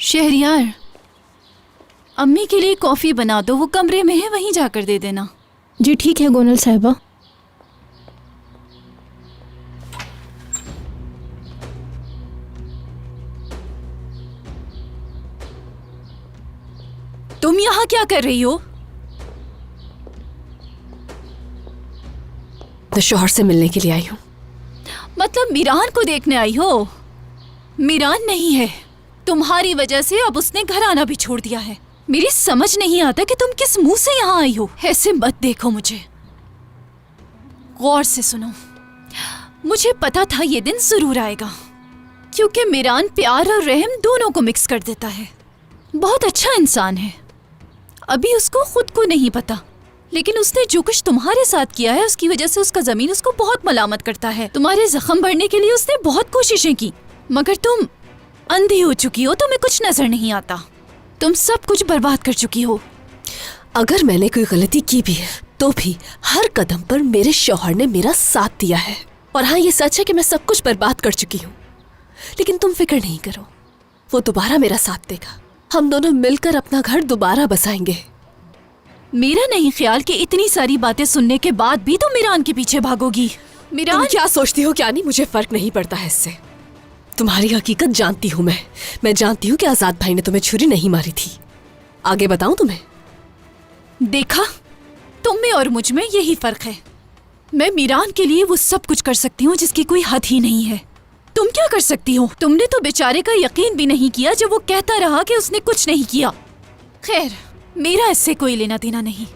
शहरियार, अम्मी के लिए कॉफ़ी बना दो, वो कमरे में है, वहीं जाकर दे देना। जी ठीक है गोनल साहिबा। तुम यहाँ क्या कर रही हो? तो शौहर से मिलने के लिए आई हूँ। मतलब मीरान को देखने आई हो? मीरान नहीं है, तुम्हारी वजह से अब उसने घर आना भी छोड़ दिया है। मेरी समझ नहीं आता कि तुम किस मुंह से यहाँ आई हो। ऐसे मत देखो मुझे, गौर से सुनो। मुझे पता था ये दिन जरूर आएगा, क्योंकि मीरान प्यार और रहम दोनों को मिक्स कर देता है। बहुत अच्छा इंसान है, अभी उसको खुद को नहीं पता, लेकिन उसने जो कुछ तुम्हारे साथ किया है उसकी वजह से उसका जमीन उसको बहुत मलामत करता है। तुम्हारे जख्म भरने के लिए उसने बहुत कोशिशें की, मगर तुम अंधी हो चुकी हो, तुम्हें कुछ नजर नहीं आता। तुम सब कुछ बर्बाद कर चुकी हो। अगर मैंने कोई गलती की भी है तो भी हर कदम पर मेरे शौहर ने मेरा साथ दिया है। और हाँ, ये सच है कि मैं सब कुछ बर्बाद कर चुकी हूँ, लेकिन तुम फिक्र नहीं करो, वो दोबारा मेरा साथ देगा। हम दोनों मिलकर अपना घर दोबारा बसाएंगे। मेरा नहीं ख्याल कि इतनी सारी बातें सुनने के बाद भी तुम मीरान के पीछे भागोगी। मीरान, तुम क्या सोचती हो क्या नहीं, मुझे फर्क नहीं पड़ता है इससे। तुम्हारी हकीकत जानती हूँ मैं जानती हूँ कि आजाद भाई ने तुम्हें छुरी नहीं मारी थी। आगे बताऊं तुम्हें? देखा, तुम में और मुझ में यही फर्क है। मैं मीरान के लिए वो सब कुछ कर सकती हूँ जिसकी कोई हद ही नहीं है। तुम क्या कर सकती हो? तुमने तो बेचारे का यकीन भी नहीं किया जब वो कहता रहा कि उसने कुछ नहीं किया। खैर, मेरा इससे कोई लेना देना नहीं,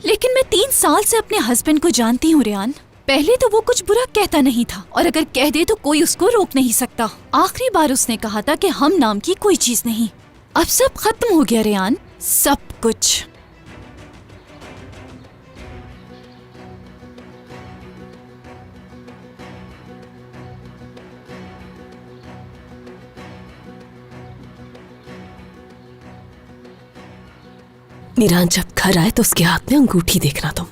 लेकिन मैं 3 साल से अपने हस्बैंड को जानती हूँ रेहान। पहले तो वो कुछ बुरा कहता नहीं था, और अगर कह दे तो कोई उसको रोक नहीं सकता। आखिरी बार उसने कहा था कि हम नाम की कोई चीज नहीं। अब सब खत्म हो गया रेहान, सब कुछ। मीरान जब घर आए तो उसके हाथ में अंगूठी देखना, तुम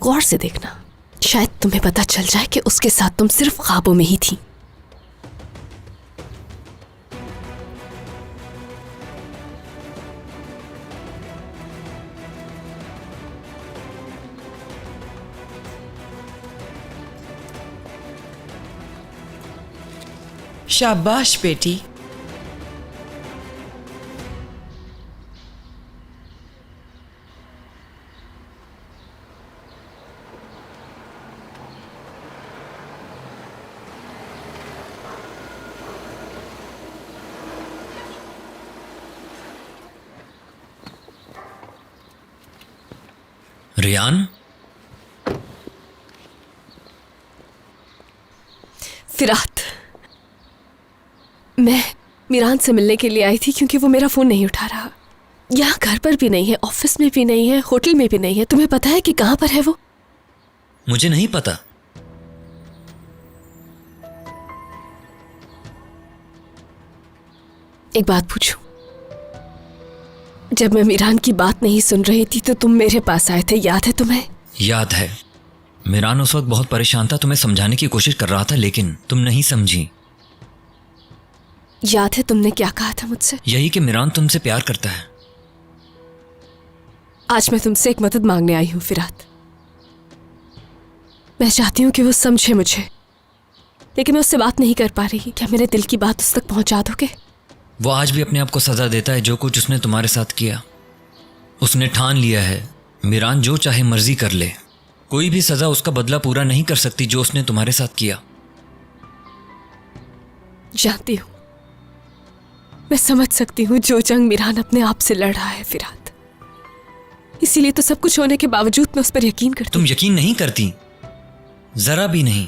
गौर से देखना। शायद तुम्हें पता चल जाए कि उसके साथ तुम सिर्फ ख्वाबों में ही थी। शाबाश बेटी। रियान, फिरात, मैं मीरान से मिलने के लिए आई थी क्योंकि वो मेरा फोन नहीं उठा रहा। यहाँ घर पर भी नहीं है, ऑफिस में भी नहीं है, होटल में भी नहीं है। तुम्हें पता है कि कहाँ पर है वो? मुझे नहीं पता। एक बात पूछूं? जब मैं मीरान की बात नहीं सुन रही थी तो तुम मेरे पास आए थे, याद है तुम्हें? याद है। मीरान उस वक्त बहुत परेशान था, तुम्हें समझाने की कोशिश कर रहा था, लेकिन तुम नहीं समझी। याद है तुमने क्या कहा था मुझसे? यही कि मीरान तुमसे प्यार करता है। आज मैं तुमसे एक मदद मांगने आई हूँ फिरात। मैं चाहती हूँ कि वो समझे मुझे, लेकिन मैं उससे बात नहीं कर पा रही। क्या मेरे दिल की बात उस तक पहुंचा दोगे? वो आज भी अपने आप को सजा देता है जो कुछ उसने तुम्हारे साथ किया। उसने ठान लिया है मीरान जो चाहे मर्जी कर ले, कोई भी सजा उसका बदला पूरा नहीं कर सकती जो उसने तुम्हारे साथ किया। जानती हूँ, मैं समझ सकती हूँ जो जंग मीरान अपने आप से लड़ रहा है फिरात। इसीलिए तो सब कुछ होने के बावजूद मैं उस पर यकीन करती। तुम यकीन नहीं करती, जरा भी नहीं।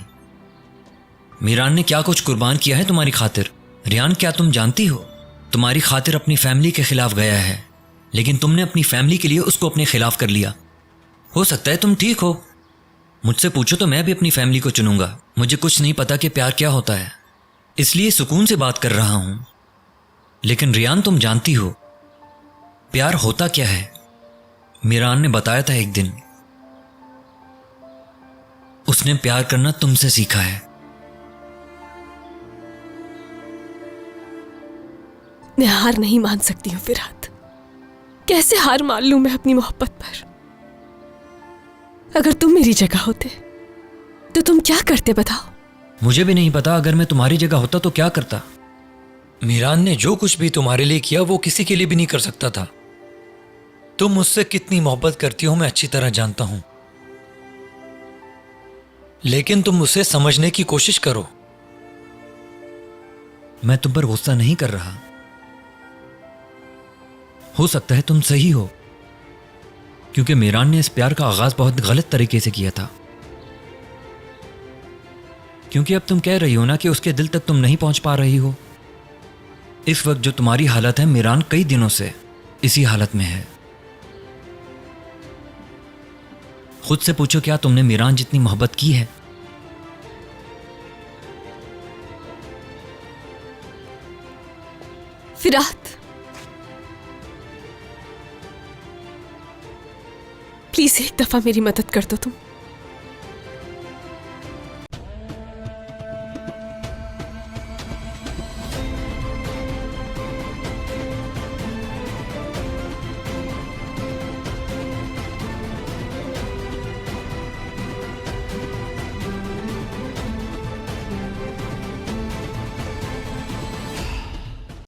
मीरान ने क्या कुछ कुर्बान किया है तुम्हारी खातिर। रियान, क्या तुम जानती हो, तुम्हारी खातिर अपनी फैमिली के खिलाफ गया है, लेकिन तुमने अपनी फैमिली के लिए उसको अपने खिलाफ कर लिया। हो सकता है तुम ठीक हो, मुझसे पूछो तो मैं भी अपनी फैमिली को चुनूंगा। मुझे कुछ नहीं पता कि प्यार क्या होता है, इसलिए सुकून से बात कर रहा हूं। लेकिन रियान, तुम जानती हो प्यार होता क्या है। मीरान ने बताया था एक दिन, उसने प्यार करना तुमसे सीखा है। मैं हार नहीं मान सकती हूँ फिरात। कैसे हार मान लूं मैं अपनी मोहब्बत पर? अगर तुम मेरी जगह होते तो तुम क्या करते बताओ? मुझे भी नहीं पता, अगर मैं तुम्हारी जगह होता तो क्या करता। मीरान ने जो कुछ भी तुम्हारे लिए किया वो किसी के लिए भी नहीं कर सकता था। तुम मुझसे कितनी मोहब्बत करती हो मैं अच्छी तरह जानता हूं, लेकिन तुम उसे समझने की कोशिश करो। मैं तुम पर गुस्सा नहीं कर रहा। हो सकता है तुम सही हो, क्योंकि मीरान ने इस प्यार का आगाज बहुत गलत तरीके से किया था। क्योंकि अब तुम कह रही हो ना कि उसके दिल तक तुम नहीं पहुंच पा रही हो। इस वक्त जो तुम्हारी हालत है, मीरान कई दिनों से इसी हालत में है। खुद से पूछो, क्या तुमने मीरान जितनी मोहब्बत की है? फिरात, प्लीज एक दफा मेरी मदद कर दो तुम।